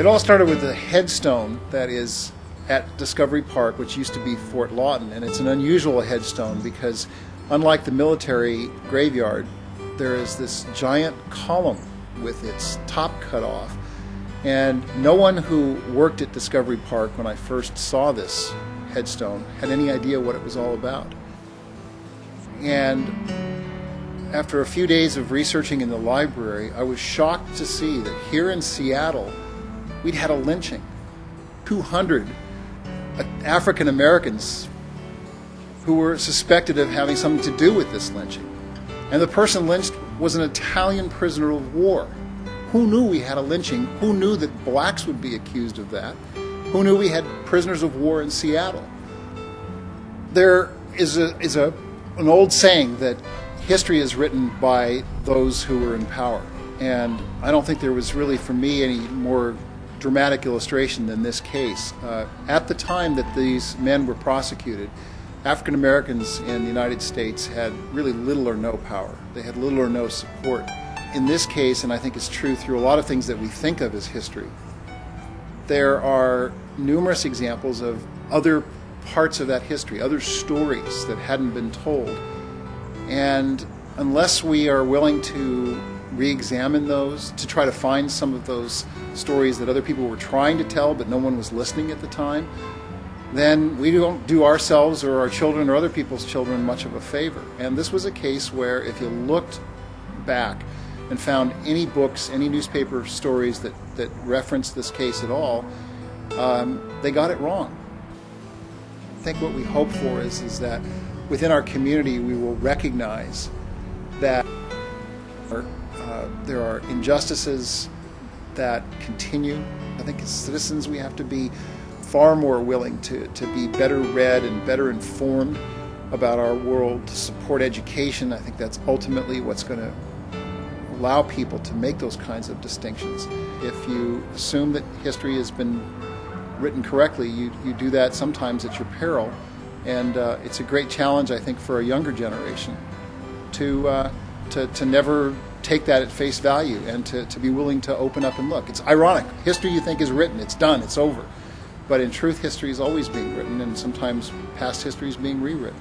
It all started with a headstone that is at Discovery Park, which used to be Fort Lawton, and it's an unusual headstone because unlike the military graveyard, there is this giant column with its top cut off, and no one who worked at Discovery Park when I first saw this headstone had any idea what it was all about. And after a few days of researching in the library, I was shocked to see that here in Seattle, we'd had a lynching. 200 African Americans who were suspected of having something to do with this lynching. And the person lynched was an Italian prisoner of war. Who knew we had a lynching? Who knew that blacks would be accused of that? Who knew we had prisoners of war in Seattle? There is an old saying that history is written by those who were in power. And I don't think there was really, for me, any more dramatic illustration than this case. At the time that these men were prosecuted, African Americans in the United States had really little or no power. They had little or no support. In this case, and I think it's true through a lot of things that we think of as history, there are numerous examples of other parts of that history, other stories that hadn't been told. And unless we are willing to re-examine those, to try to find some of those stories that other people were trying to tell but no one was listening at the time, then we don't do ourselves or our children or other people's children much of a favor. And this was a case where if you looked back and found any books, any newspaper stories that referenced this case at all, they got it wrong. I think what we hope for is that within our community we will recognize that there are injustices that continue. I think as citizens we have to be far more willing to be better read and better informed about our world, to support education. I think that's ultimately what's going to allow people to make those kinds of distinctions. If you assume that history has been written correctly, you do that sometimes at your peril. And it's a great challenge, I think, for a younger generation to never take that at face value and to be willing to open up and look. It's ironic. History you think is written, it's done, it's over. But in truth, history is always being written, and sometimes past history is being rewritten.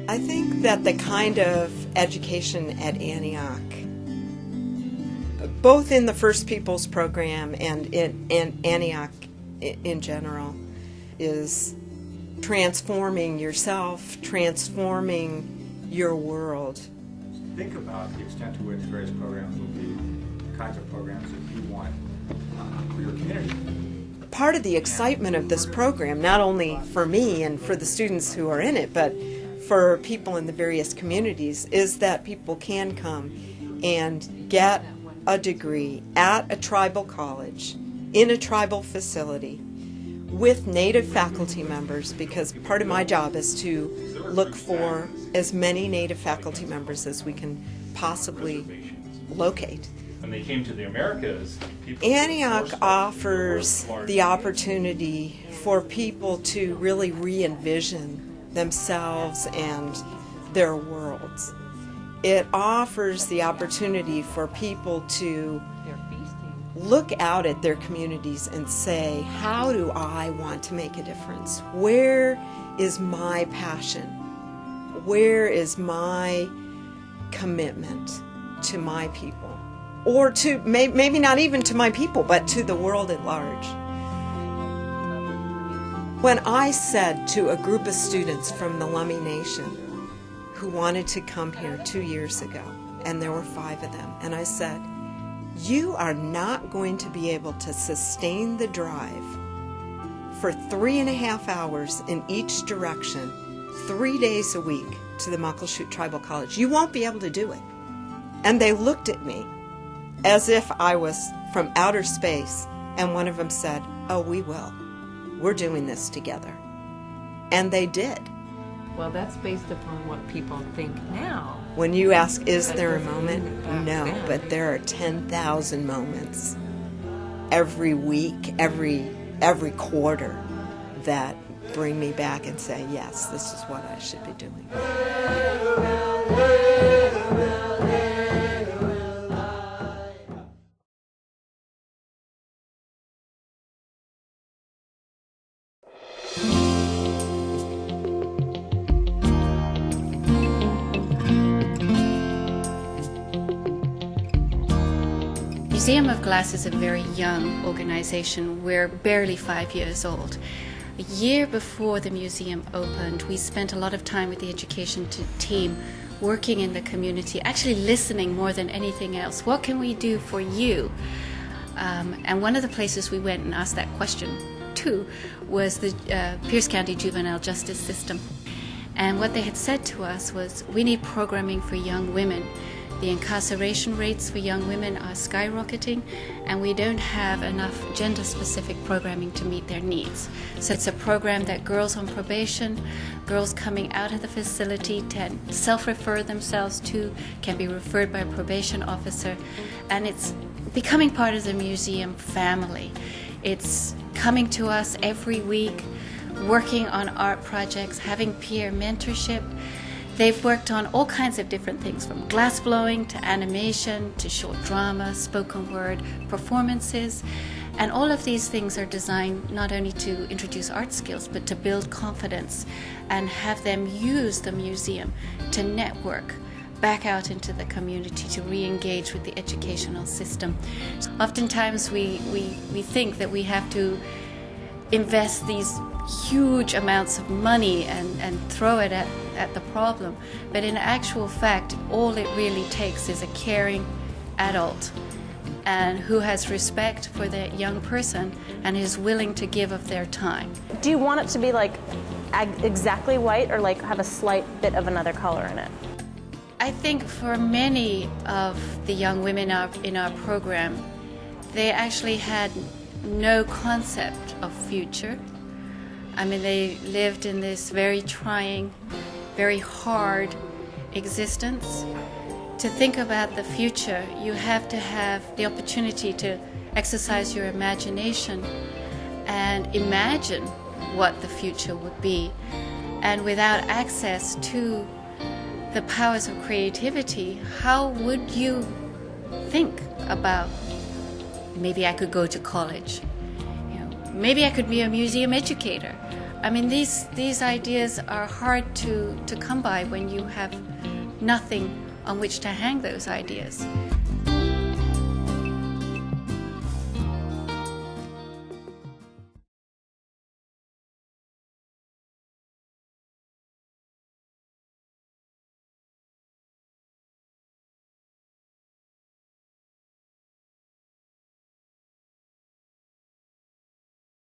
I think that the kind of education at Antioch, both in the First Peoples program and in Antioch in general, is transforming yourself, transforming your world. Think about the extent to which various programs will be the kinds of programs that you want for your community. Part of the excitement of this program, not only for me and for the students who are in it, but for people in the various communities, is that people can come and get a degree at a tribal college, in a tribal facility, with Native faculty members, because part of my job is to look for as many Native faculty members as we can possibly locate. When they came to the Americas, Antioch offers the opportunity for people to really re-envision themselves and their worlds. It offers the opportunity for people to look out at their communities and say, how do I want to make a difference? Where is my passion? Where is my commitment to my people? Or to, maybe not even to my people, but to the world at large. When I said to a group of students from the Lummi Nation who wanted to come here 2 years ago, and there were 5 of them, and I said, you are not going to be able to sustain the drive for 3.5 hours in each direction, 3 days a week to the Muckleshoot Tribal College. You won't be able to do it. And they looked at me as if I was from outer space, and one of them said, oh, we will. We're doing this together. And they did. Well, that's based upon what people think now. When you ask, is there a moment? No, but there are 10,000 moments every week, every quarter that bring me back and say, yes, this is what I should be doing. Museum of Glass is a very young organization. We're barely 5 years old. A year before the museum opened, we spent a lot of time with the education team working in the community, actually listening more than anything else. What can we do for you? And one of the places we went and asked that question to was the Pierce County Juvenile Justice System. And what they had said to us was, we need programming for young women. The incarceration rates for young women are skyrocketing, and we don't have enough gender-specific programming to meet their needs. So it's a program that girls on probation, girls coming out of the facility can self-refer themselves to, can be referred by a probation officer, and it's becoming part of the museum family. It's coming to us every week, working on art projects, having peer mentorship. They've worked on all kinds of different things, from glass blowing to animation to short drama, spoken word, performances. And all of these things are designed not only to introduce art skills, but to build confidence and have them use the museum to network back out into the community, to re-engage with the educational system. Oftentimes we think that we have to invest these huge amounts of money and throw it at the problem. But in actual fact, all it really takes is a caring adult and who has respect for the young person and is willing to give of their time. Do you want it to be like exactly white, or like have a slight bit of another color in it? I think for many of the young women in our program, they actually had no concept of future. I mean, they lived in this very trying, very hard existence. To think about the future, you have to have the opportunity to exercise your imagination and imagine what the future would be. And without access to the powers of creativity, how would you think about, maybe I could go to college, maybe I could be a museum educator. I mean, these ideas are hard to come by when you have nothing on which to hang those ideas.